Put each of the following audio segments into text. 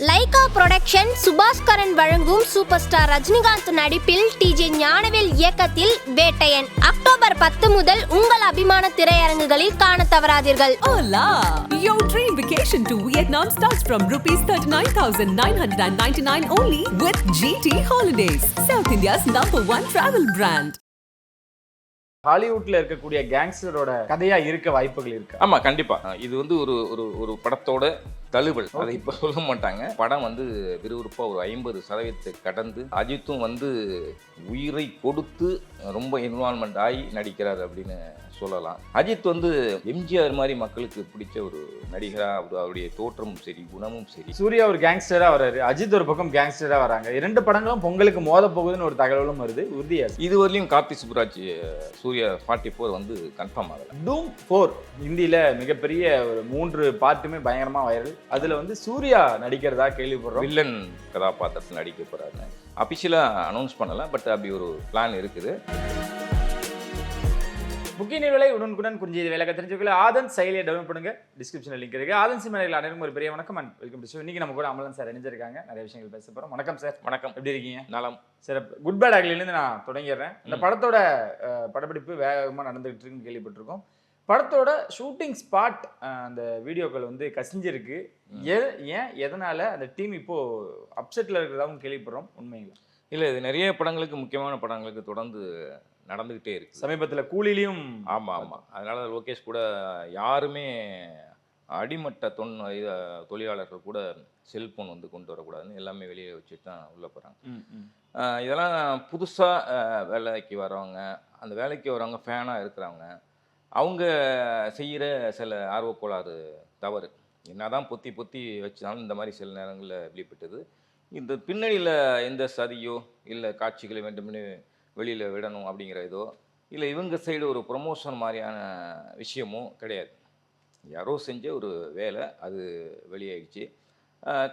Lyca production Subaskaran வழங்கும் super star Rajinikanth நடிப்பில் DJ Gnanavel இயக்கத்தில் வேட்டையன் அக்டோபர் 10 முதல் உங்கள் அபிமான திரையரங்குகளில் காண தவறாதீர்கள். Hola! Your dream vacation to Vietnam starts from rupees 39,999 only with GT Holidays, South India's #1 travel brand. ஹாலிவுட்ல இருக்கக்கூடிய கேங்ஸ்டரோட கதையா இருக்க வாய்ப்புகள் இருக்கு. ஆமா, கண்டிப்பா. இது வந்து ஒரு ஒரு ஒரு படத்தோட தழுவல். அதை இப்ப சொல்ல மாட்டாங்க. படம் வந்து விறுவிறுப்பா ஒரு 50% கடந்து அஜித்தும் வந்து உயிரை கொடுத்து ரொம்ப இன்வால்மெண்ட் ஆகி நடிக்கிறார் அப்படின்னு சொல்லலாம். அஜித் வந்து எம்ஜிஆர் மாதிரி மக்களுக்கு பிடிச்ச ஒரு நடிகரா, அவருடைய தோற்றமும் சரி, குணமும் சரி. சூர்யா ஒரு கேங்ஸ்டரா வர்றாரு, அஜித் ஒரு பக்கம் கேங்ஸ்டரா வராங்க. 2 படங்களும் பொங்கலுக்கு மோத போகுதுன்னு ஒரு தகவலும் வருது. உறுதியா இதுவரையிலும் கார்த்தி சுப்புராஜ் சூர்யா 44 வந்து கன்ஃபார்ம் ஆகல. டூம் 4 இந்தியில மிகப்பெரிய ஒரு 3 பார்ட்டுமே பயங்கரமா வைரல். அதுல வந்து சூர்யா நடிக்கிறதா கேள்விப்படுறோம். வில்லன் கதாபாத்திரத்தில் நடிக்க போறாரு. அபிஷியலா அனௌன்ஸ் பண்ணல, பட் அப்படி ஒரு பிளான் இருக்குது. முக்கிய நிகழ்வுகளை உடனுக்குடன் குறிஞ்சி வேலை தெரிஞ்சுக்கல ஆதன் செயலியை டவுன்லோட் பண்ணுங்க. டிஸ்கிரிப்ஷனில் லிங்க் இருக்கு. ஆதன் சிம்மர்கள் அனைவருக்கும் ஒரு பெரிய வணக்கம் அண்ட் வெல்கம் டு ஷோ. இன்னைக்கு நம்ம கூட அமலன் சார் இணைஞ்சிருக்காங்க. நிறைய விஷயங்கள் பேச போறோம். வணக்கம் சார். வணக்கம். எப்படி இருக்கீங்க? நலம். சார், குட் பேட் அக்லிலேருந்து நான் தொடங்கிடுறேன். இந்த படத்தோட படப்பிடிப்பு வேகமாக நடந்துகிட்டு இருக்குன்னு கேள்விப்பட்டிருக்கோம். படத்தோட ஷூட்டிங் ஸ்பாட் அந்த வீடியோக்கள் வந்து கசிஞ்சிருக்கு. ஏன் எதனால அந்த டீம் இப்போ அப்செட்டில் இருக்கிறதாவும் கேள்விப்படுறோம். உண்மையில இல்லை, இது நிறைய படங்களுக்கு, முக்கியமான படங்களுக்கு தொடர்ந்து நடந்துக்கிட்டே இருக்கு. சமீபத்தில் கூலிலையும் ஆமாம். அதனால லோகேஷ் கூட யாருமே அடிமட்ட தொழிலாளர்கள் கூட செல்ஃபோன் வந்து கொண்டு வரக்கூடாதுன்னு எல்லாமே வெளியே வச்சுட்டு தான் உள்ளே போகிறாங்க. இதெல்லாம் புதுசாக வேலைக்கு வரவங்க, அந்த வேலைக்கு வரவங்க ஃபேனாக இருக்கிறவங்க, அவங்க செய்கிற சில ஆர்வக்கோளாறு தவறு. என்ன தான் பொத்தி வச்சாலும் இந்த மாதிரி சில நேரங்களில் வெளிப்பட்டது. இந்த பின்னணியில் எந்த சதியோ இல்லை காட்சிகளை வேண்டுமென்னு வெளியில் விடணும் அப்படிங்கிற இதோ இல்லை இவங்க சைடு ஒரு ப்ரொமோஷன் மாதிரியான விஷயமும் கிடையாது. யாரோ செஞ்ச ஒரு வேலை அது வெளியாகிடுச்சு.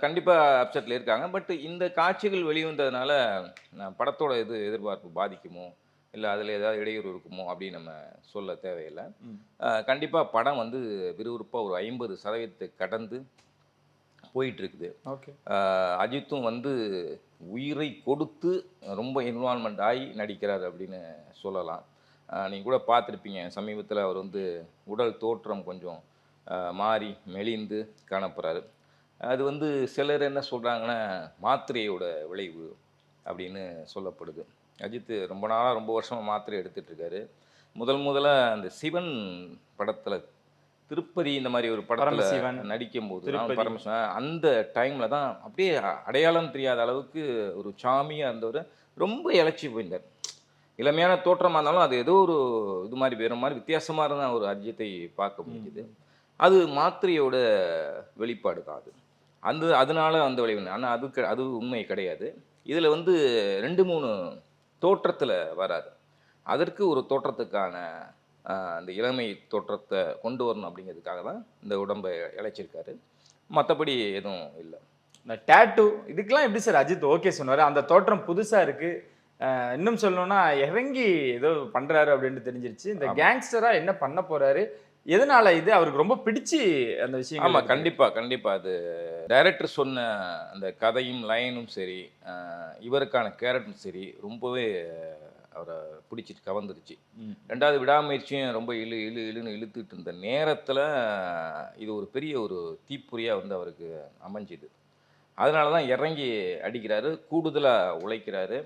கண்டிப்பாக அப்செட்டில் இருக்காங்க. பட் இந்த காட்சிகள் வெளிவந்ததுனால படத்தோட எதிர்பார்ப்பு பாதிக்குமோ இல்லை அதில் ஏதாவது இடையூறு இருக்குமோ அப்படின்னு நம்ம சொல்ல தேவையில்லை. கண்டிப்பாக படம் வந்து விறுவிறுப்பாக ஒரு 50% கடந்து போயிட்டுருக்குது. ஓகே. அஜித்தும் வந்து உயிரை கொடுத்து ரொம்ப இன்வால்மெண்ட் ஆகி நடிக்கிறார் அப்படின்னு சொல்லலாம். நீங்கள் கூட பார்த்துருப்பீங்க, சமீபத்தில் அவர் வந்து உடல் தோற்றம் கொஞ்சம் மாறி மெலிந்து காணப்படுறாரு. அது வந்து சிலர் என்ன சொல்கிறாங்கன்னா மாத்திரையோட விளைவு அப்படின்னு சொல்லப்படுது. அஜித் ரொம்ப நாளாக ரொம்ப வருஷமாக மாத்திரை எடுத்துகிட்ருக்காரு. முதல்ல அந்த சிவன் படத்தில் திருப்பதி இந்த மாதிரி ஒரு படத்தில் நடிக்கும் போது பரமசிவன் அந்த டைமில் தான் அப்படியே அடையாளம் தெரியாத அளவுக்கு ஒரு சாமியாக இருந்தவர் ரொம்ப இழைச்சி போயிருந்தார். இளமையான தோற்றமாக இருந்தாலும் அது ஏதோ ஒரு இது மாதிரி வேறு மாதிரி வித்தியாசமாக இருந்தால் ஒரு அஜித்தை பார்க்க முடியுது. அது மாத்திரையோட வெளிப்பாடு தான் அது. அதனால அந்த விளைவு. ஆனால் அது உண்மை கிடையாது. இதில் வந்து 2-3 தோற்றத்தில் வராது. அதற்கு ஒரு தோற்றத்துக்கான அந்த இளமை தோற்றத்தை கொண்டு வரணும் அப்படிங்கிறதுக்காக தான் இந்த உடம்பை இழைச்சிருக்காரு. மற்றபடி எதுவும் இல்லை. இந்த டேட்டூ இதுக்கெல்லாம் எப்படி சார் அஜித் ஓகே சொன்னார்? அந்த தோற்றம் புதுசாக இருக்குது. இன்னும் சொல்லணும்னா இறங்கி ஏதோ பண்ணுறாரு அப்படின்ட்டு தெரிஞ்சிருச்சு. இந்த கேங்ஸ்டராக என்ன பண்ண போகிறாரு, எதனால இது அவருக்கு ரொம்ப பிடிச்சி அந்த விஷயம்? ஆமாம், கண்டிப்பாக அது டைரக்டர் சொன்ன அந்த கதையும் லைனும் சரி, இவருக்கான கேரக்டரும் சரி, ரொம்பவே அவரை பிடிச்சிட்டு கவர்ந்துருச்சு. 2வது விடாமுயற்சியும் ரொம்ப இழுன்னு இழுத்துட்டு இருந்த நேரத்தில் இது ஒரு பெரிய ஒரு தீப்பொறியாக வந்து அவருக்கு அமைஞ்சுது. அதனால தான் இறங்கி அடிக்கிறாரு, கூடுதலாக உழைக்கிறாரு.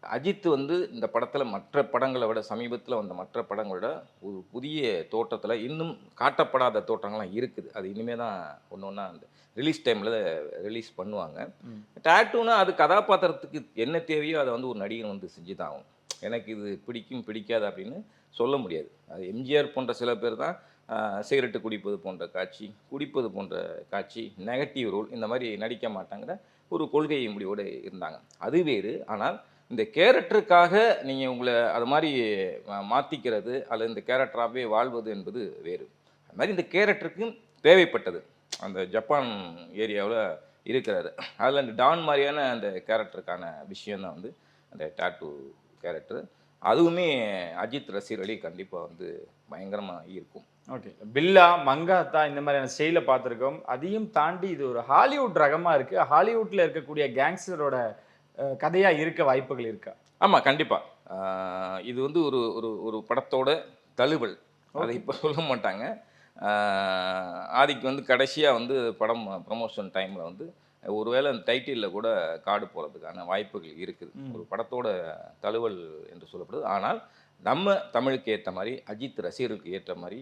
அஜித் வந்து இந்த படத்தில் மற்ற படங்களை விட, சமீபத்தில் வந்த மற்ற படங்களோட ஒரு புதிய தோற்றத்தில் இன்னும் காட்டப்படாத தோற்றங்கள்லாம் இருக்குது. அது இனிமேல் தான் ஒன்று அந்த ரிலீஸ் டைமில் ரிலீஸ் பண்ணுவாங்க. டேட்டூனா அது கதாபாத்திரத்துக்கு என்ன தேவையோ அதை வந்து ஒரு நடிகன் வந்து செஞ்சு தான் ஆகும். எனக்கு இது பிடிக்கும் பிடிக்காது அப்படின்னு சொல்ல முடியாது. அது எம்ஜிஆர் போன்ற சில பேர் தான் சிகரெட்டு குடிப்பது போன்ற காட்சி நெகட்டிவ் ரோல் இந்த மாதிரி நடிக்க மாட்டாங்கிற ஒரு கொள்கை முடிவோடு இருந்தாங்க. அது வேறு. ஆனால் இந்த கேரக்டருக்காக நீங்கள் உங்களை அது மாதிரி மாற்றிக்கிறது அல்லது இந்த கேரக்டராகவே வாழ்வது என்பது வேறு. அது மாதிரி இந்த கேரக்டருக்கு தேவைப்பட்டது. அந்த ஜப்பான் ஏரியாவில் இருக்கிறாரு. அதில் அந்த டான் மாதிரியான அந்த கேரக்டருக்கான விஷயந்தான் வந்து அந்த டேட்டூ கேரக்டர். அதுவுமே அஜித் ரசிகர்களே கண்டிப்பாக வந்து பயங்கரமாக இருக்கும். ஓகே. பில்லா, மங்காத்தா இந்த மாதிரியான ஸ்டைல பார்த்துருக்கோம். அதையும் தாண்டி இது ஒரு ஹாலிவுட் ரகமா இருக்கு. ஹாலிவுட்ல இருக்கக்கூடிய கேங்ஸ்டரோட கதையா இருக்க வாய்ப்புகள் இருக்கா? ஆமா, கண்டிப்பா. இது வந்து ஒரு ஒரு ஒரு படத்தோட தழுவல். அத இப்ப சொல்ல மாட்டாங்க. ஆ ஆதிக்கு வந்து கடைசியா வந்து படம் ப்ரமோஷன் டைம்ல வந்து ஒருவேளை அந்த டைட்டில்ல கூட கார்டு போடுறதுக்கான வாய்ப்புகள் இருக்குது. ஒரு படத்தோட தழுவல் என்று சொல்லப்படுது. ஆனால் நம்ம தமிழுக்கு ஏத்த மாரி, அஜித் ரசிகர்களுக்கு ஏற்ற மாரி,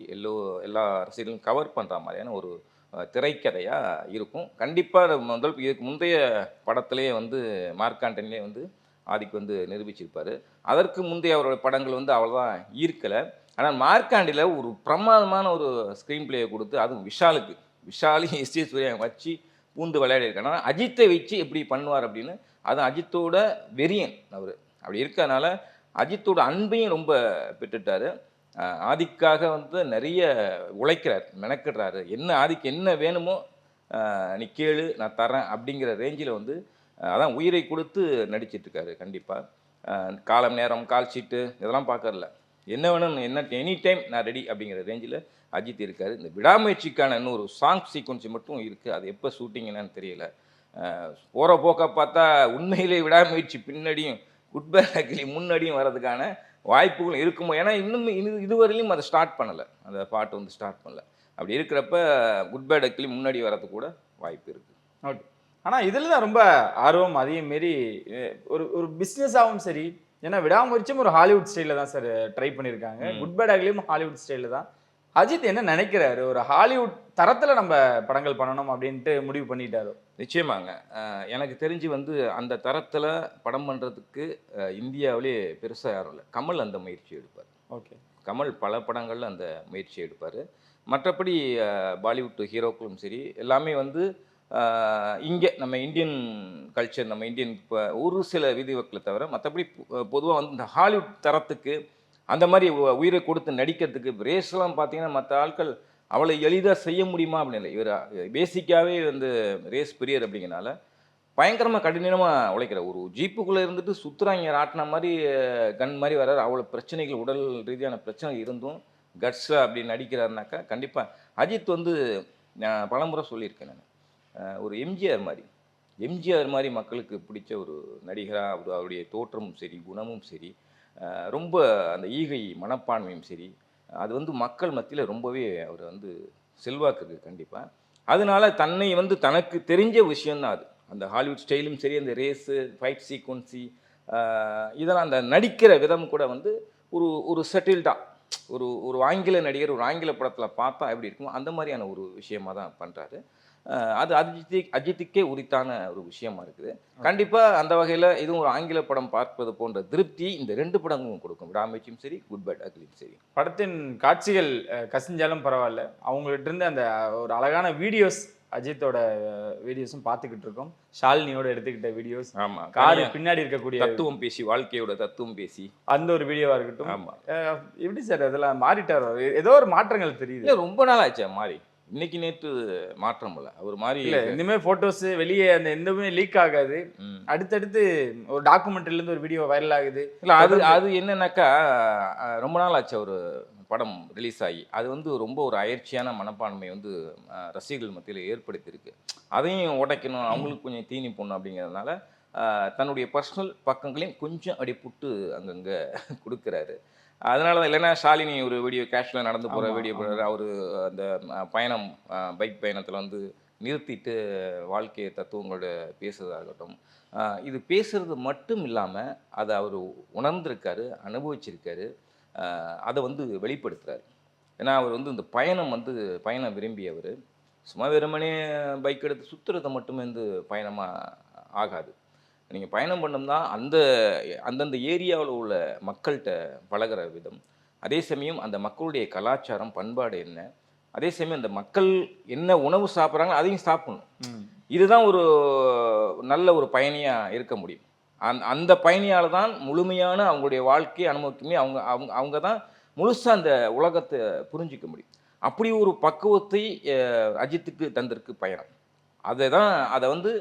எல்லா ரசிகர்களும் கவர் பண்ற மாரியான ஒரு திரைக்கதையா இருக்கும். கண்டிப்பா இதுக்கு முந்தைய படத்திலேயே வந்து மார்க்காண்டன்லேயே வந்து ஆதிக்கு வந்து நிரூபிச்சிருப்பாரு. அதற்கு முந்தைய அவரோட படங்கள் வந்து அவ்வளோதான் ஈர்க்கல. ஆனா மார்க்காண்டில ஒரு பிரமாதமான ஒரு ஸ்க்ரீன் பிளேய குடுத்து, அதுவும் விஷாலுக்கு. விஷாலையும் எஸ்.ஜே. சூர்யாவையும் வச்சு பூந்து விளையாடியிருக்காரு. ஆனா அஜித்தை வச்சு எப்படி பண்ணுவார் அப்படின்னு, அதுவும் அஜித்தோட வெறியன் அவரு. அப்படி இருக்கறனால அஜித்தோட அன்பையும் ரொம்ப பெற்றுட்டாரு. ஆதிக்காக வந்து நெறைய உழைக்கிறார், மெனக்கிடுறாரு. ஆதிக்கு என்ன வேணுமோ நீ கேளு நான் தரேன் அப்படிங்கிற ரேஞ்சில வந்து அதான் உயிரை கொடுத்து நடிச்சிட்டுருக்காரு கண்டிப்பா. காலம், நேரம், கால் ஷீட்டு இதெல்லாம் பார்க்கறதில்ல. என்ன வேணும் எனி டைம் நான் ரெடி அப்படிங்கிற ரேஞ்சில அஜித் இருக்காரு. இந்த விடாமுயற்சிக்கான இன்னொரு சாங் சீக்வன்ஸ் மட்டும் இருக்கு. அது எப்போ ஷூட்டிங் என்னன்னு தெரியல. போற போக்க பார்த்தா உண்மையிலே விடாமுயற்சி பின்னாடியும், குட் பேட் அக்லி முன்னாடியும் வர்றதுக்கான வாய்ப்புகள் இருக்குமோ? ஏன்னா இன்னும் இதுவரையிலும் அதை ஸ்டார்ட் பண்ணல. அந்த பாட்டு வந்து ஸ்டார்ட் பண்ணல. அப்படி இருக்கிறப்ப குட் பேட் அக்லி முன்னாடி வர்றதுக்கு கூட வாய்ப்பு இருக்கு. ஓகே. ஆனா இதுல தான் ரொம்ப ஆர்வம் அதிகம் மீறி ஒரு ஒரு பிசினஸாவும் சரி, ஏன்னா விடாமுயற்சியும் ஒரு ஹாலிவுட் ஸ்டைல்ல தான் சார் ட்ரை பண்ணியிருக்காங்க. குட் பேட் அக்லியும் ஹாலிவுட் ஸ்டைல்ல தான். அஜித் என்ன நினைக்கிறாரு? ஒரு ஹாலிவுட் தரத்துல நம்ம படங்கள் பண்ணணும் அப்படின்ட்டு முடிவு பண்ணிட்டாரு. நிச்சயமாங்க. எனக்கு தெரிஞ்சு வந்து அந்த தரத்துல படம் பண்றதுக்கு இந்தியாவிலே பெருசா யாரும் இல்ல. கமல் அந்த முயற்சி எடுப்பார். ஓகே. கமல் பல படங்கள்ல அந்த முயற்சி எடுப்பாரு. மற்றபடி பாலிவுட் ஹீரோக்களும் சரி, எல்லாமே வந்து இங்க நம்ம இந்தியன் கல்ச்சர், நம்ம இந்தியன் ஒரு சில விதிவிலக்குகள தவிர மத்தபடி பொதுவா வந்து இந்த ஹாலிவுட் தரத்துக்கு அந்த மாரி உயிரை கொடுத்து நடிக்கிறதுக்கு ரேஸ்லாம் பார்த்தீங்கன்னா, மத்த ஆட்கள் அவ்வளோ எளிதா செய்ய முடியுமா அப்படின்னு இல்ல. இவரு பேசிக்காவே வந்து ரேஸ் பிரியர் அப்படிங்கிறனால, பயங்கரமா கடினமா உழைக்கிறார். ஒரு ஜீப்புக்குள்ள இருந்துட்டு சுத்துறாய்ங்க ராட்டின மாரி, கன் மாரி வர்றாரு. அவ்வளோ பிரச்சனைகள், உடல் ரீதியான பிரச்சனை இருந்தும், கட்ஸா அப்படி நடிக்கிறாருனாக்கா, கண்டிப்பா அஜித் வந்து நான் பலமுறை சொல்லியிருக்கேன் நானு. ஒரு எம்ஜிஆர் மாரி மக்களுக்கு பிடிச்ச ஒரு நடிகரா அவருடைய தோற்றமும் சரி, குணமும் சரி, ரொம்ப அந்த ஈகை மனப்பான்மையும் சரி, அது வந்து மக்கள் மத்தியில ரொம்பவே அவர் வந்து செல்வாக்கு இருக்கு கண்டிப்பா. அதனால தன்னை வந்து தனக்கு தெரிஞ்ச விஷயம் தான் அது. அந்த ஹாலிவுட் ஸ்டைலும் சரி, அந்த ரேஸு, ஃபைட் சீக்வன்சி இதெல்லாம் அந்த நடிக்கிற விதம் கூட வந்து ஒரு ஒரு செட்டில்டா ஒரு ஒரு ஆங்கில நடிகர் ஒரு ஆங்கில படத்துல பார்த்தா எப்படி இருக்குமோ, அந்த மாரியான ஒரு விஷயமா தான் பண்றாரு. அது அஜித்துக்கே உரித்தான ஒரு விஷயமா இருக்குது. கண்டிப்பா அந்த வகையில இதுவும் ஒரு ஆங்கில படம் பார்ப்பது போன்ற திருப்தி இந்த 2 படங்களும் கொடுக்கும். விடாமுயற்சியும் சரி, குட் பேட் அக்லியும் சரி. படத்தின் காட்சிகள் கசிஞ்சாலும் பரவாயில்ல. அவங்கள்ட்ட இருந்து அந்த ஒரு அழகான வீடியோஸ், அஜித்தோட வீடியோஸும் பார்த்துக்கிட்டு இருக்கோம். ஷாலினியோட எடுத்துக்கிட்ட வீடியோஸ், ஆமா. காரு பின்னாடி இருக்கக்கூடிய தத்துவம் பேசி, வாழ்க்கையோட தத்துவம் பேசி அந்த ஒரு வீடியோவா இருக்கட்டும். ஆமா. எப்படி சார் அதெல்லாம் மாறிட்டாரோ? ஏதோ ஒரு மாற்றங்கள் தெரியுது. இல்ல ரொம்ப நாள் ஆச்சே மாறி. இன்னைக்கு நேத்து மாற்றம் இல்ல. அவர் மாறி இல்ல இனிமே போட்டோஸ் வெளியே அந்த எதுவுமே லீக் ஆகாது. அடுத்தடுத்து ஒரு டாக்குமெண்ட்ரில இருந்து ஒரு வீடியோ வைரல் ஆகுது. இல்ல அது என்னன்னாக்கா, ரொம்ப நாள் ஆச்சு ஒரு படம் ரிலீஸ் ஆகி. அது வந்து ரொம்ப ஒரு அயற்சியான மனப்பான்மை வந்து ரசிகர்கள் மத்தியில ஏற்படுத்தியிருக்கு. அதையும் உடைக்கணும், அவங்களுக்கு கொஞ்சம் தீனி போடணும் அப்படிங்கிறதுனால, தன்னுடைய பர்சனல் பக்கங்களையும் கொஞ்சம் அப்படியே புட்டு அங்கங்க குடுக்குறாரு. அதனால தான் இல்லைன்னா ஷாலினி ஒரு வீடியோ கேஷுவலா நடந்து போற வீடியோ போடுறாரு. அவரு அந்த பயணம் பைக் பயணத்துல வந்து நிறுத்திட்டு வாழ்க்கை தத்துவங்களோட பேசுறதாகட்டும். இது பேசுறது மட்டும் இல்லாம, அத அவரு உணர்ந்திருக்காரு, அனுபவிச்சிருக்காரு. அத வந்து வெளிப்படுத்துறாரு. ஏன்னா, அவர் வந்து இந்த பயணம் விரும்பியவரு. சும்மா வெறுமனே பைக் எடுத்து சுத்துறது மட்டுமே வந்து பயணமா ஆகாது. நீங்க பயணம் பண்ணோம்னா, அந்தந்த ஏரியாவுல உள்ள மக்கள்ட்ட பழகுற விதம், அதே சமயம் அந்த மக்களுடைய கலாச்சாரம், பண்பாடு என்ன? அதே சமயம் அந்த மக்கள் என்ன உணவு சாப்பிட்றாங்களோ அதையும் சாப்பிடணும். இதுதான் ஒரு நல்ல ஒரு பயணியா இருக்க முடியும். அந்த பயணியால தான் முழுமையான அவங்களுடைய வாழ்க்கையை அனுபவிக்குமே. அவங்க தான் முழுசா அந்த உலகத்தை புரிஞ்சிக்க முடியும். அப்படி ஒரு பக்குவத்தை அஜித்துக்கு தந்திருக்கு பயணம். அதை வந்து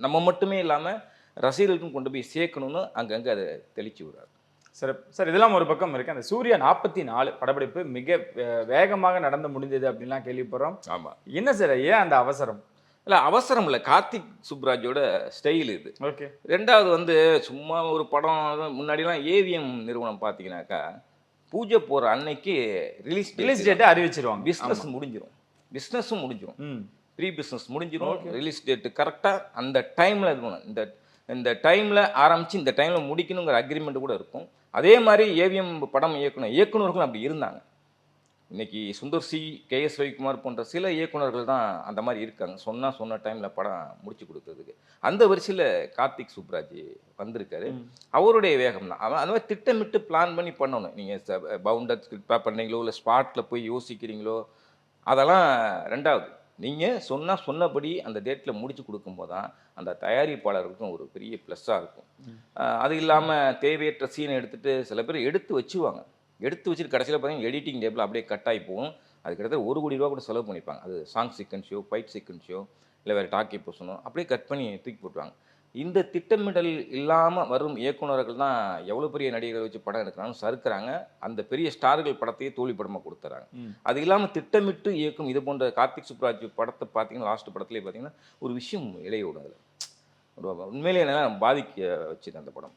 நம்ம மட்டுமே இல்லாம ரசிகர்களுக்கும் கொண்டு போய் சேர்க்கணும்னு அங்கங்க அதை தெளிச்சு விடுறாரு. சார் சார் இதெல்லாம் ஒரு பக்கம் இருக்கு. அந்த சூர்யா 44 படப்பிடிப்பு மிக வேகமாக நடந்து முடிந்தது அப்படின்லாம் கேள்விப்படுறோம். ஆமாம். என்ன சார் ஏன் அந்த அவசரம்? இல்லை அவசரம் இல்லை, கார்த்திக் சுப்ராஜோட ஸ்டைல் இது. ஓகே. ரெண்டாவது வந்து சும்மா ஒரு படம் முன்னாடிலாம் ஏவிஎம் நிறுவனம் பார்த்தீங்கன்னாக்கா பூஜை போகிற அன்னைக்கு ரிலீஸ் டேட்டை அறிவிச்சிருவாங்க. பிஸ்னஸ் முடிஞ்சிடும், பிஸ்னஸும் முடிஞ்சிடும், ம் ப்ரீ பிஸ்னஸ் முடிஞ்சிடும், ரிலீஸ் டேட்டு கரெக்டாக அந்த டைமில் இது பண்ணணும். இந்த டைமில் ஆரம்பித்து இந்த டைமில் முடிக்கணுங்கிற அக்ரிமெண்ட் கூட இருக்கும். அதே மாதிரி ஏவிஎம் படம் இயக்குனர்களும் அப்படி இருந்தாங்க. இன்னைக்கு சுந்தர் சி, KS ரவிக்குமார் போன்ற சில இயக்குனர்கள் தான் அந்த மாதிரி இருக்காங்க, சொன்ன டைமில் படம் முடிச்சு கொடுக்கறதுக்கு. அந்த வரிசையில் கார்த்திக் சுப்ராஜ் வந்திருக்காரு. அவருடைய வேகம் தான் அவன் அந்த மாதிரி திட்டமிட்டு பிளான் பண்ணி பண்ணணும். நீங்கள் பவுண்டர் ஸ்கிரிப்டாக பண்ணீங்களோ இல்லை ஸ்பாட்டில் போய் யோசிக்கிறீங்களோ அதெல்லாம் ரெண்டாவது. நீங்கள் சொன்னபடி அந்த டேட்டில் முடிச்சு கொடுக்கும்போது தான் அந்த தயாரிப்பாளருக்கும் ஒரு பெரிய ப்ளஸ்ஸாக இருக்கும். அது இல்லாமல் தேவையற்ற சீனை எடுத்துகிட்டு சில பேர் எடுத்து வச்சுட்டு கடைசியில் பார்த்தீங்கன்னா எடிட்டிங் டேபிள் அப்படியே கட் ஆகி போகும். அது கிட்டத்தட்ட 1 கோடி ரூபா கூட செலவு பண்ணிப்பாங்க. அது சாங் சீக்வன்ஸோ ஃபைட் சீக்வன்ஸோ இல்லை வேறு டாக்கி போசனோ அப்படியே கட் பண்ணி தூக்கி போட்டுருவாங்க. இந்த திட்டமிடல் இல்லாமல் வரும் இயக்குநர்கள் தான் எவ்வளோ பெரிய நடிகர்களை வச்சு படம் எடுக்கிறாங்க சறுக்கிறாங்க. அந்த பெரிய ஸ்டார்கள் படத்தையே தோல்வி படமாக கொடுத்துறாங்க. அது இல்லாமல் திட்டமிட்டு இயக்கும் இது போன்ற கார்த்திக் சுப்ராஜ் படத்தை பார்த்தீங்கன்னா லாஸ்ட் படத்துலேயே பார்த்தீங்கன்னா ஒரு விஷயம் இடையோடும். அதில் உண்மையிலே என்ன பாதிக்க வச்சுது அந்த படம்.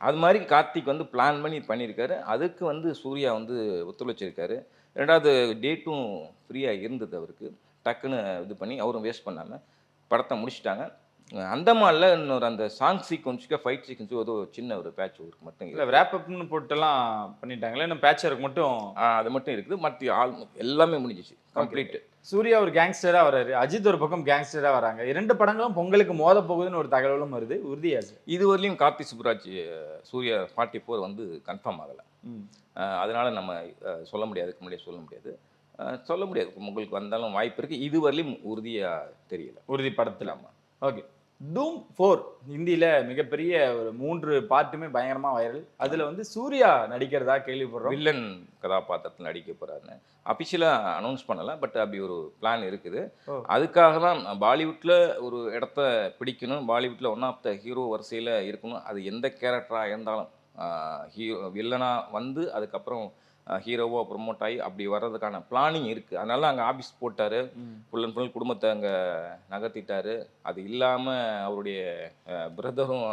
அது மாதிரி கார்த்திக் வந்து பிளான் பண்ணி பண்ணியிருக்காரு. அதுக்கு வந்து சூர்யா வந்து ஒத்துழைச்சிருக்காரு. ரெண்டாவது டேட்டும் ஃப்ரீயாக இருந்தது அவருக்கு. டக்குன்னு இது பண்ணி அவரும் வேஸ்ட் பண்ணாமல் படத்தை முடிச்சிட்டாங்க. அந்தமானில் இன்னொரு அந்த சாங் சீக்வன்ஸுக்கு ஃபைட் சீக்வன்ஸுக்கு ஏதோ சின்ன ஒரு பேட்ச் ஒர்க் மட்டும் இல்லை ரேப் அப்னு போட்டுலாம் பண்ணிட்டாங்களே, இன்னும் பேட்ச் ஒர்க் மட்டும் அது மட்டும் இருக்குது. மற்ற எல்லாமே முடிஞ்சிச்சு கம்ப்ளீட்டு. சூர்யா ஒரு கேங்ஸ்டராக வராரு, அஜித் ஒரு பக்கம் கேங்ஸ்டராக வராங்க. 2 படங்களும் பொங்கலுக்கு மோத போகுதுன்னு ஒரு தகவலும் வருது. உறுதியாச்சு இதுவரையிலும் கார்த்திக் சுப்ராஜ் சூர்யா 44 வந்து கன்ஃபார்ம் ஆகலை. அதனால நம்ம சொல்ல முடியாது, அதுக்கு முன்னாடியே சொல்ல முடியாது. உங்களுக்கு வந்தாலும் வாய்ப்பு இருக்குது. இதுவரையிலும் உறுதியாக தெரியல உறுதிப்படுத்தல. ஆமாம். ஓகே. டூம் 4 ஹிந்தியில் மிகப்பெரிய ஒரு 3 பார்ட்டுமே பயங்கரமாக வைரல். அதில் வந்து சூர்யா நடிக்கிறதா கேள்விப்படுறோம். வில்லன் கதாபாத்திரத்தில் நடிக்க போகிறாருன்னு அஃபிஷியலாக அனௌன்ஸ் பண்ணலை. பட் அப்படி ஒரு பிளான் இருக்குது. அதுக்காக தான் பாலிவுட்டில் ஒரு இடத்த பிடிக்கணும், பாலிவுட்டில் ஒன் ஆஃப் த ஹீரோ வரிசையில் இருக்கணும். அது எந்த கேரக்டராக இருந்தாலும் வில்லனாக வந்து அதுக்கப்புறம் ஹீரோவாக ப்ரொமோட் ஆகி அப்படி வர்றதுக்கான பிளானிங் இருக்குது. அதனால அங்கே ஆஃபீஸ் போட்டார், ஃபுல் அண்ட் ஃபுல் குடும்பத்தை அங்கே நகர்த்திட்டார். அது இல்லாமல் அவருடைய பிரதரும்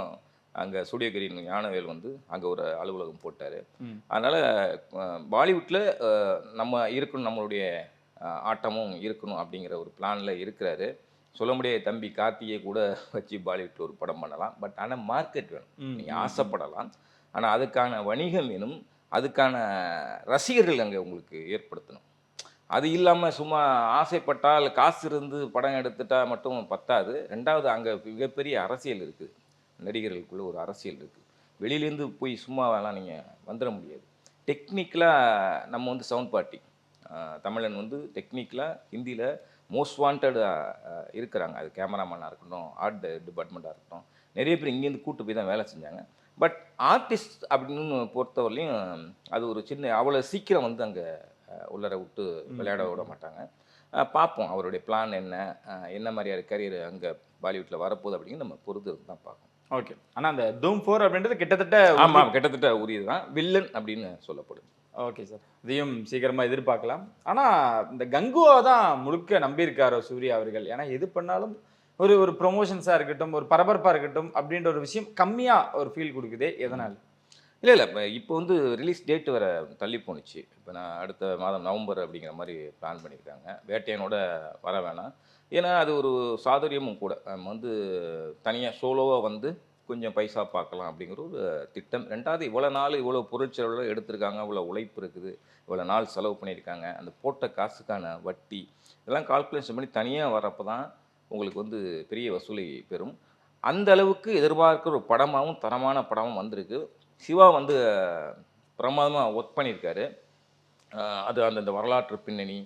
அங்கே ஸ்டுடியோகிரின் ஞானவேல் வந்து அங்கே ஒரு அலுவலகம் போட்டார். அதனால் பாலிவுட்டில் நம்ம இருக்கணும், நம்மளுடைய ஆட்டமும் இருக்கணும் அப்படிங்கிற ஒரு பிளானில் இருக்கிறாரு. சொல்ல முடியாது, தம்பி கார்த்தியை கூட வச்சு பாலிவுட்டில் ஒரு படம் பண்ணலாம். பட் ஆனால் மார்க்கெட் வேணும், நீங்கள் ஆசைப்படலாம். ஆனால் அதுக்கான வணிகம் வேணும், அதுக்கான ரசிகர்கள் அங்கே உங்களுக்கு ஏற்படுத்தணும். அது இல்லாமல் சும்மா ஆசைப்பட்டால் காசு இருந்து படம் எடுத்துட்டால் மட்டும் பத்தாது. ரெண்டாவது அங்கே மிகப்பெரிய அரசியல் இருக்குது, நடிகர்களுக்குள்ளே ஒரு அரசியல் இருக்குது. வெளியிலேருந்து போய் சும்மாவெல்லாம் நீங்கள் வந்துட முடியாது. டெக்னிக்கலாக நம்ம வந்து சவுண்ட் பார்ட்டி தமிழன் வந்து டெக்னிக்கலாக ஹிந்தியில் மோஸ்ட் வாண்டடாக இருக்கிறாங்க. அது கேமராமேனாக இருக்கட்டும், ஆர்ட் டிபார்ட்மெண்ட்டாக இருக்கட்டும், நிறைய பேர் இங்கேருந்து கூட்டு போய் தான் வேலை செஞ்சாங்க. பட் ஆர்டிஸ்ட் அப்படின்னு பொறுத்தவரையிலையும் அது ஒரு சின்ன அவ்வளோ சீக்கிரம் வந்து அங்கே உள்ளர விட்டு விளையாட விட மாட்டாங்க. பார்ப்போம் அவருடைய பிளான் என்ன மாதிரியான கரியர் அங்கே பாலிவுட்டில் வரப்போகுது அப்படின்னு நம்ம பொறுத்து தான் பார்க்கணும். ஓகே. ஆனால் அந்த டூம் 4 அப்படின்றது கிட்டத்தட்ட கிட்டத்தட்ட உரியது தான், வில்லன் அப்படின்னு சொல்லப்படுது. ஓகே சார், இதையும் சீக்கிரமாக எதிர்பார்க்கலாம். ஆனால் இந்த கங்குவா தான் முழுக்க நம்பியிருக்காரோ சூர்யா அவர்கள்? ஏன்னா எது பண்ணாலும் ஒரு ப்ரொமோஷன்ஸாக இருக்கட்டும், ஒரு பரபரப்பாக இருக்கட்டும் அப்படின்ற ஒரு விஷயம் கம்மியாக ஒரு ஃபீல் கொடுக்குதே, எதனால்? இல்லை இப்போ வந்து ரிலீஸ் டேட் வர தள்ளி போணுச்சு. இப்போ நான் அடுத்த மாதம் நவம்பர் அப்படிங்கிற மாதிரி பிளான் பண்ணியிருக்காங்க. வேட்டையனோட வர வேணாம், ஏன்னா அது ஒரு சாதுரியமும் கூட. நம்ம வந்து தனியாக சோலோவாக வந்து கொஞ்சம் பைசா பார்க்கலாம் அப்படிங்கிற ஒரு திட்டம். ரெண்டாவது இவ்வளோ நாள் இவ்வளோ பொருட்செலவில் எடுத்திருக்காங்க, இவ்வளோ உழைப்பு இருக்குது, இவ்வளோ நாள் செலவு பண்ணியிருக்காங்க. அந்த போட்ட காசுக்கான வட்டி இதெல்லாம் கால்குலேஷன் பண்ணி தனியாக வரப்போ தான் உங்களுக்கு வந்து பெரிய வசூலை பெறும். அந்த அளவுக்கு எதிர்பார்க்குற ஒரு படமாகவும் தரமான படமும் வந்திருக்கு. சிவா வந்து பிரமாதமாக ஒர்க் பண்ணியிருக்காரு. அது அந்தந்த வரலாற்று பின்னணி,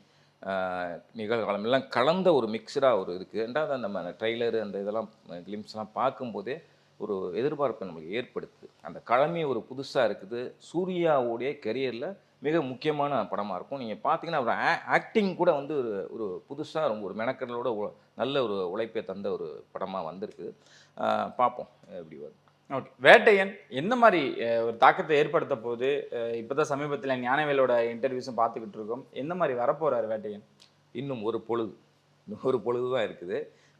நிகழ்காலம் எல்லாம் கலந்த ஒரு மிக்சடாக ஒரு இருக்குது. ரெண்டாவது நம்ம ட்ரெய்லரு அந்த இதெல்லாம் கிளிம்ஸ்லாம் பார்க்கும்போதே ஒரு எதிர்பார்ப்பு நம்மளுக்கு ஏற்படுத்துது. அந்த களமே ஒரு புதுசாக இருக்குது. சூர்யாவுடைய கெரியரில் மிக முக்கியமான படமாக இருக்கும். நீங்கள் பார்த்தீங்கன்னா அவர் ஆக்டிங் கூட வந்து ஒரு புதுசாக ரொம்ப ஒரு மெனக்கடலோட நல்ல ஒரு உழைப்பை தந்த ஒரு படமாக வந்திருக்கு. பார்ப்போம் எப்படி வரும். ஓகே, வேட்டையன் எந்த மாதிரி ஒரு தாக்கத்தை ஏற்படுத்த போகுது? இப்போதான் சமீபத்தில் ஞானவேலோட இன்டர்வியூஸும் பார்த்துக்கிட்டு இருக்கோம். எந்த மாதிரி வரப்போறாரு வேட்டையன்? இன்னும் ஒரு பொழுது தான் இருக்குது.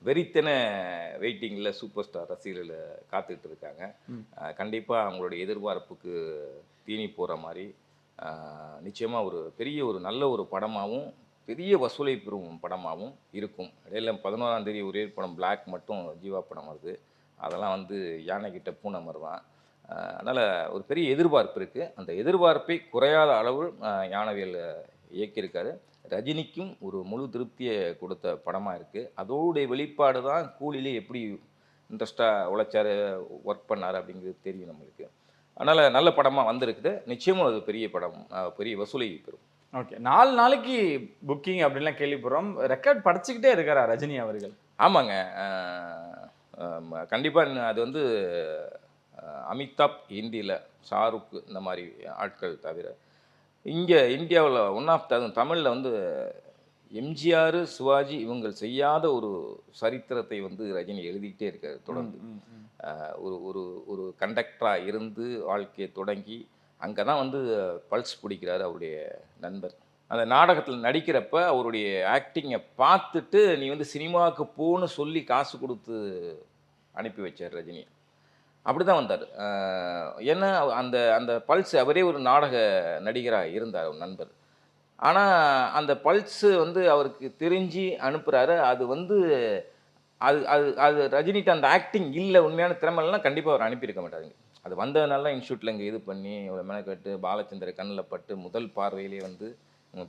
வெறித்தன வெயிட்டிங்கில் சூப்பர் ஸ்டார் ரசிகர்கள் காத்துக்கிட்டு இருக்காங்க. கண்டிப்பாக அவங்களுடைய எதிர்பார்ப்புக்கு தீனி போகிற மாதிரி நிச்சயமாக ஒரு நல்ல ஒரு படமாகவும் பெரிய வசூலை பெறும் படமாகவும் இருக்கும். இடையில 11ஆம் தேதி ஒரே படம் பிளாக் மட்டும் ஜீவா படம் வருது. அதெல்லாம் வந்து யானைக்கிட்ட பூனை மாதிரி தான். அதனால் ஒரு பெரிய எதிர்பார்ப்பு இருக்குது. அந்த எதிர்பார்ப்பை குறையாத அளவு ஞானவேல் இயக்கியிருக்காரு. ரஜினிக்கும் ஒரு முழு திருப்தியை கொடுத்த படமாக இருக்குது. அதோடைய வெளிப்பாடு தான் கூலிலே எப்படி இன்ட்ரெஸ்ட்டாக உழைச்சார், ஒர்க் பண்ணார் அப்படிங்கிறது தெரியும் நம்மளுக்கு. அதனால் நல்ல படமாக வந்திருக்குது. நிச்சயமாக அது பெரிய படம், பெரிய வசூலை பெறும். ஓகே, 4 நாளைக்கு புக்கிங் அப்படின்லாம் கேள்விப்படுறோம். ரெக்கார்ட் படிச்சுக்கிட்டே இருக்காரா ரஜினி அவர்கள்? ஆமாங்க, கண்டிப்பாக அது வந்து அமிதாப் ஹிந்தியில், ஷாருக் இந்த மாதிரி ஆட்கள் தவிர இங்கே இந்தியாவில் ஒன் ஆஃப் தமிழில் வந்து எம்ஜிஆர், சிவாஜி இவங்க செய்யாத ஒரு சரித்திரத்தை வந்து ரஜினி எழுதிக்கிட்டே இருக்காரு தொடர்ந்து. ஒரு ஒரு ஒரு கண்டக்டராக இருந்து வாழ்க்கையை தொடங்கி அங்கே தான் வந்து பல்ஸ் பிடிக்கிறாரு அவருடைய நண்பர். அந்த நாடகத்தில் நடிக்கிறப்ப அவருடைய ஆக்டிங்கை பார்த்துட்டு நீ வந்து சினிமாவுக்கு போன்னு சொல்லி காசு கொடுத்து அனுப்பி வச்சார் ரஜினி. அப்படி தான் வந்தார். ஏன்னா அந்த அந்த பல்ஸ் அவரே ஒரு நாடக நடிகராக இருந்தார் அவர் நண்பர். ஆனால் அந்த பல்ஸு வந்து அவருக்கு தெரிஞ்சு அனுப்புகிறாரு. அது வந்து அது அது அது ரஜினிகிட்ட அந்த ஆக்டிங் இல்லை, உண்மையான திறமைலாம் கண்டிப்பாக அவர் அனுப்பியிருக்க மாட்டாருங்க. அது வந்ததுனால இன்ஸ்டியூட்டில் இங்கே இது பண்ணி இவ்வளோ மெனக்கட்டு பாலச்சந்திர கண்ணில் பட்டு முதல் பார்வையிலே வந்து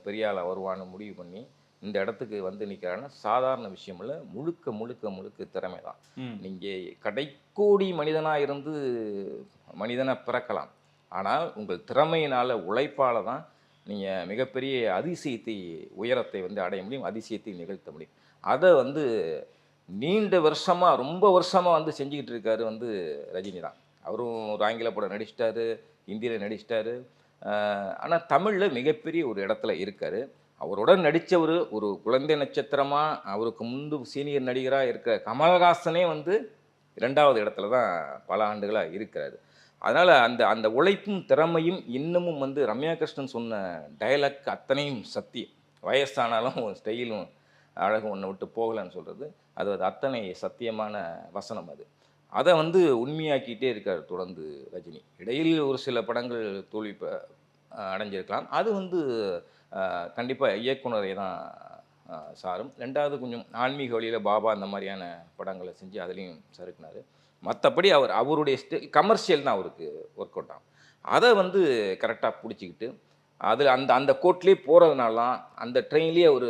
பெரிய ஆளாக வருவான்னு முடிவு பண்ணி இந்த இடத்துக்கு வந்து நிற்கிறாருன்னா சாதாரண விஷயம் இல்லை. முழுக்க முழுக்க முழுக்க திறமை தான். நீங்கள் கடைக்கோடி மனிதனாக இருந்து மனிதனாக பிறக்கலாம், ஆனால் உங்கள் திறமையினால் உழைப்பால் தான் நீங்கள் மிகப்பெரிய அதிசயத்தை உயரத்தை வந்து அடைய முடியும், அதிசயத்தை நிகழ்த்த முடியும். அதை வந்து நீண்ட வருஷமாக ரொம்ப வருஷமாக வந்து செஞ்சுக்கிட்டு இருக்காரு வந்து ரஜினி தான். அவரும் ஒரு ஆங்கில படம் நடிச்சிட்டாரு, ஹிந்தியில் நடிச்சிட்டாரு. ஆனால் தமிழில் மிகப்பெரிய ஒரு இடத்துல இருக்கார். அவருடன் நடித்தவர் ஒரு குழந்தை நட்சத்திரமாக அவருக்கு முன்பு சீனியர் நடிகராக இருக்கிற கமல்ஹாசனே வந்து 2வது இடத்துல தான் பல ஆண்டுகளாக இருக்கிறாரு. அதனால் அந்த அந்த உழைப்பும் திறமையும் இன்னமும் வந்து ரம்யா கிருஷ்ணன் சொன்ன டயலாக் அத்தனையும் சத்தியம். வயசானாலும் ஸ்டைலும் அழகும் ஒன்றை விட்டு போகலன்னு சொல்கிறது அது அத்தனை சத்தியமான வசனம். அதை வந்து உண்மையாக்கிட்டே இருக்கார் தொடர்ந்து ரஜினி. இடையில் ஒரு சில படங்கள் தோல்வி அடைஞ்சிருக்கலாம். அது வந்து கண்டிப்பாக இயக்குனரை தான் சாரும். 2வது கொஞ்சம் ஆன்மீக வழியில் பாபா அந்த மாதிரியான படங்களை செஞ்சு அதுலேயும் சறுக்குனார். மற்றபடி அவருடைய கமர்ஷியல் தான் அவருக்கு ஒர்க் அவுட் ஆகும். அதை வந்து கரெக்டாக பிடிச்சிக்கிட்டு அதில் அந்த அந்த கோட்லேயே போகிறதுனால தான், அந்த ட்ரெயின்லேயே அவர்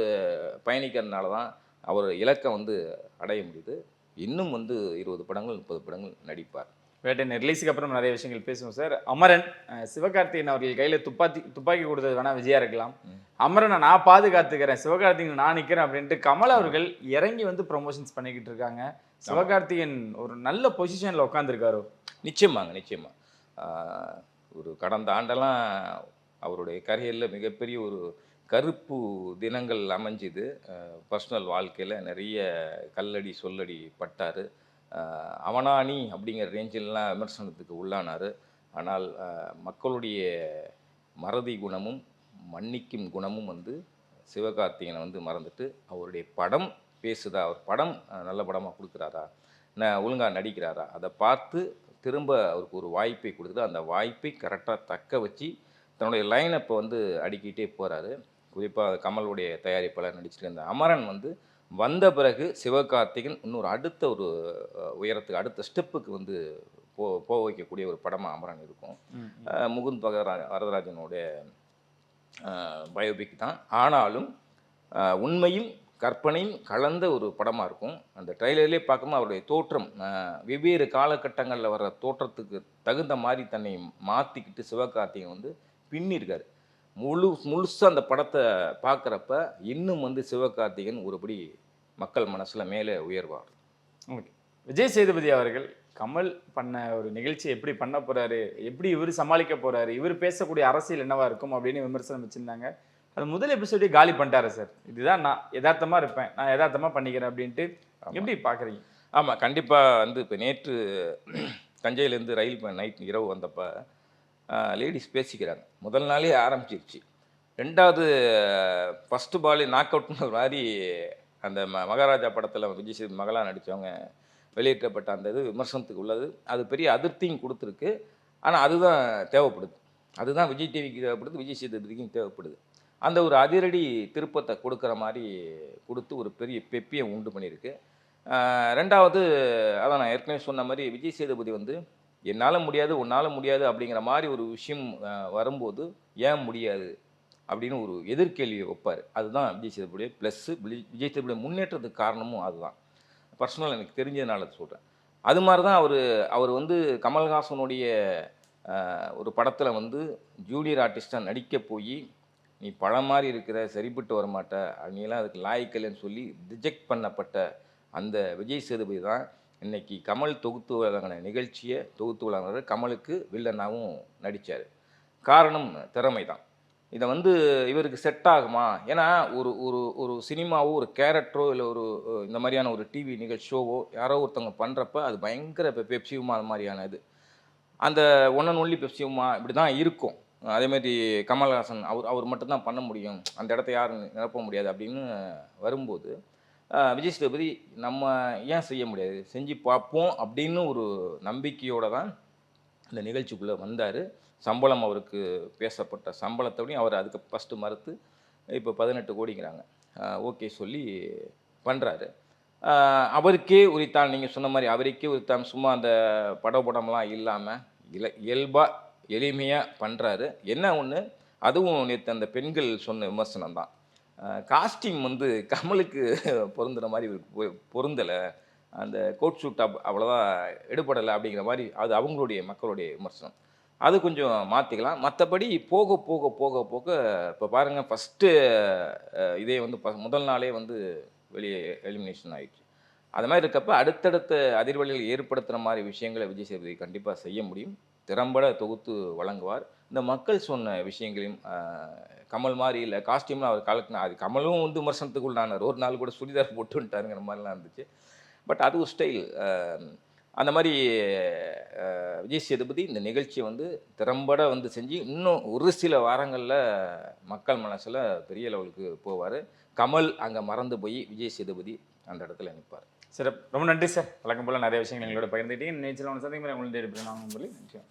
பயணிக்கிறதுனால தான் அவர் இலக்கை வந்து அடைய முடியுது. இன்னும் வந்து 20 படங்கள் 30 படங்கள் நடிப்பார். வேட்டையன் ரிலீஸுக்கு அப்புறம் நிறைய விஷயங்கள் பேசுவோம் சார். அமரன், சிவகார்த்திகேயன் அவர்கள் கையில் துப்பாக்கி கொடுத்தது வேணா விஜயா இருக்கலாம். அமரனை நான் பாதுகாத்துக்கிறேன், சிவகார்த்திகேயன் நான் நிற்கிறேன் அப்படின்ட்டு கமல் அவர்கள் இறங்கி வந்து ப்ரொமோஷன்ஸ் பண்ணிக்கிட்டு இருக்காங்க. சிவகார்த்திகேயன் ஒரு நல்ல பொசிஷனில் உட்காந்துருக்காரோ? நிச்சயமாக ஒரு கடந்த ஆண்டெல்லாம் அவருடைய கரியரில் மிகப்பெரிய ஒரு கருப்பு தினங்கள் அமைஞ்சுது. பர்சனல் வாழ்க்கையில் நிறைய கல்லடி சொல்லடி பட்டார். அவனானி அப்படிங்கிற ரேஞ்சிலலாம் விமர்சனத்துக்கு உள்ளானார். ஆனால் மக்களுடைய மறதி குணமும் மன்னிக்கும் குணமும் வந்து சிவகார்த்திகேயனை வந்து மறந்துட்டு அவருடைய படம் பேசுதா, அவர் படம் நல்ல படமாக கொடுக்குறாரா, ஒழுங்காக நடிக்கிறாரா, அதை பார்த்து திரும்ப அவருக்கு ஒரு வாய்ப்பை கொடுக்குது. அந்த வாய்ப்பை கரெக்டாக தக்க வச்சு தன்னுடைய லைனப்பை வந்து அடிக்கிட்டே போகிறாரு. குறிப்பாக கமலுடைய தயாரிப்பாளர் நடிச்சிட்டு இருந்த அமரன் வந்து வந்த பிறகு சிவகார்த்திகேயன் இன்னொரு அடுத்த ஒரு உயரத்துக்கு அடுத்த ஸ்டெப்புக்கு வந்து போக வைக்கக்கூடிய ஒரு படமாக அமரன் இருக்கும். முகுந்த் வரதராஜனுடைய பயோபிக் தான். ஆனாலும் உண்மையும் கற்பனையும் கலந்த ஒரு படமாக இருக்கும். அந்த ட்ரெய்லர்லேயே பார்க்கும்போது அவருடைய தோற்றம் வெவ்வேறு காலகட்டங்களில் வர்ற தோற்றத்துக்கு தகுந்த மாதிரி தன்னை மாற்றிக்கிட்டு சிவகார்த்திகேயன் வந்து பின்னிருக்கார். முழுசாக அந்த படத்தை பார்க்குறப்ப இன்னும் வந்து சிவகார்த்திகேயன் ஒருபடி மக்கள் மனசில் மேலே உயர்வார். ஓகே, விஜய் சேதுபதி அவர்கள் கமல் பண்ண ஒரு நிகழ்ச்சி எப்படி பண்ண போகிறாரு, எப்படி இவர் சமாளிக்க போகிறாரு, இவர் பேசக்கூடிய அரசியல் என்னவா இருக்கும் அப்படின்னு விமர்சனம் வச்சுருந்தாங்க. அது முதல் எபிசோடே காலி பண்ணிட்டாரு சார். இதுதான் நான் யதார்த்தமாக இருப்பேன், நான் யதார்த்தமாக பண்ணிக்கிறேன் அப்படின்ட்டு எப்படி பார்க்குறீங்க? ஆமாம், கண்டிப்பாக வந்து இப்போ நேற்று தஞ்சையிலேருந்து ரயில் நைட் இரவு வந்தப்போ லேடிஸ் பேசிக்கிறாங்க. முதல் நாளே ஆரம்பிச்சிருச்சு. 2வது ஃபஸ்ட்டு பாலே நாக் அவுட்னு மாதிரி அந்த மகாராஜா படத்தில் விஜய் சேதுபதி மகளாக நடித்தவங்க வெளியிட்டப்பட்ட அந்த இது விமர்சனத்துக்கு உள்ளது. அது பெரிய அதிருப்தியும் கொடுத்துருக்கு. ஆனால் அதுதான் தேவைப்படுது. அதுதான் விஜய் டிவிக்கு தேவைப்படுது, விஜய் சேதுபதிக்கும் தேவைப்படுது. அந்த ஒரு அதிரடி திருப்பத்தை கொடுக்குற மாதிரி கொடுத்து ஒரு பெரிய பெப்பியை உண்டு பண்ணியிருக்கு. 2வது அதான் நான் ஏற்கனவே சொன்ன மாதிரி விஜய் சேதுபதி வந்து என்னால் முடியாது, உன்னால் முடியாது அப்படிங்கிற மாதிரி ஒரு விஷயம் வரும்போது ஏன் முடியாது அப்படின்னு ஒரு எதிர்கேள்வியை வைப்பார். அதுதான் விஜய் சேதுபதியுடைய ப்ளஸ்ஸு. விஜய் சேதுபதியுடைய முன்னேற்றத்துக்கு காரணமும் அதுதான். பர்சனல் எனக்கு தெரிஞ்சதுனால சொல்கிறேன். அது மாதிரி தான் அவர் வந்து கமல்ஹாசனுடைய ஒரு படத்தில் வந்து ஜூனியர் ஆர்டிஸ்ட்டாக நடிக்க போய் நீ பழம் மாதிரி இருக்கிற, சரிப்பட்டு வரமாட்ட, நீலாம் அதுக்கு லாய்க்கலைன்னு சொல்லி ரிஜெக்ட் பண்ணப்பட்ட அந்த விஜய் சேதுபதி தான் இன்றைக்கி கமல் தொகுத்து வழங்கின நிகழ்ச்சியை தொகுத்து வழங்குற கமலுக்கு வில்லனாகவும் நடித்தார். காரணம் திறமை தான். இதை வந்து இவருக்கு செட் ஆகுமா? ஏன்னா ஒரு ஒரு ஒரு சினிமாவோ ஒரு கேரக்டரோ இல்லை ஒரு இந்த மாதிரியான ஒரு டிவி நிகழ்ச்சி ஷோவோ யாரோ ஒருத்தவங்க பண்ணுறப்ப அது பயங்கர பெப்சியுமா அது மாதிரியான இது அந்த ஒன் அண்ட் ஒன்லி பெப்சியுமா இப்படி தான் இருக்கும். அதேமாதிரி கமல்ஹாசன் அவர் மட்டும்தான் பண்ண முடியும், அந்த இடத்த யாரும் நிரப்ப முடியாது அப்படின்னு வரும்போது விஜய் சேதுபதி நம்ம ஏன் செய்ய முடியாது, செஞ்சு பார்ப்போம் அப்படின்னு ஒரு நம்பிக்கையோடு தான் இந்த நிகழ்ச்சிக்குள்ளே வந்தார். சம்பளம் அவருக்கு பேசப்பட்ட சம்பளத்தோடையும் அவர் அதுக்கு ஃபஸ்ட்டு மறுத்து இப்போ 18 கோடிங்கிறாங்க ஓகே சொல்லி பண்ணுறாரு. அவருக்கே உரித்தான், நீங்கள் சொன்ன மாதிரி அவருக்கே உரித்தான், சும்மா அந்த படம்லாம் இல்லாமல் இயல்பாக எளிமையாக பண்ணுறாரு. என்ன ஒன்று, அதுவும் நேற்று அந்த பெண்கள் சொன்ன விமர்சனம் தான், காஸ்டியூம் வந்து கமலுக்கு பொருந்துகிற மாதிரி இவருக்கு பொருந்தலை, அந்த கோட் ஷூட் அவ்வளோதான் எடுபடலை அப்படிங்கிற மாதிரி அது அவங்களுடைய மக்களுடைய விமர்சனம். அது கொஞ்சம் மாற்றிக்கலாம். மற்றபடி போக போக போக போக இப்போ பாருங்கள், ஃபஸ்ட்டு இதே வந்து முதல் நாளே வந்து வெளியே எலிமினேஷன் ஆகிடுச்சு. அது மாதிரி இருக்கப்போ அடுத்தடுத்த அதிர்வலிகள் ஏற்படுத்துகிற மாதிரி விஷயங்களை விஜய் சேதுபதி கண்டிப்பாக செய்ய முடியும், திறம்பட தொகுத்து வழங்குவார். இந்த மக்கள் சொன்ன விஷயங்களையும் கமல் மாதிரி இல்லை, காஸ்டியூம்லாம் அவர் கலக்குனா அது கமலும் வந்து விமர்சனத்துக்குள்ளானார். ஒரு நாள் கூட சுடிதார் போட்டு வந்துட்டாருங்கிற மாதிரிலாம் இருந்துச்சு. பட் அது ஒரு ஸ்டைல். அந்த மாதிரி விஜய் சேதுபதி இந்த நிகழ்ச்சியை வந்து திறம்பட வந்து செஞ்சு இன்னும் ஒரு சில வாரங்களில் மக்கள் மனசில் பெரிய லெவலுக்கு போவார். கமல் அங்கே மறந்து போய் விஜய் சேதுபதி அந்த இடத்துல நிற்பார். சார் ரொம்ப நன்றி சார். வழக்கம் போல் நிறைய விஷயங்கள் எங்களோட பகிர்ந்துக்கிட்டீங்க. நேச்சில் ஒன்று சந்திக்கும் உங்களுடைய சொல்லி நிச்சயம்.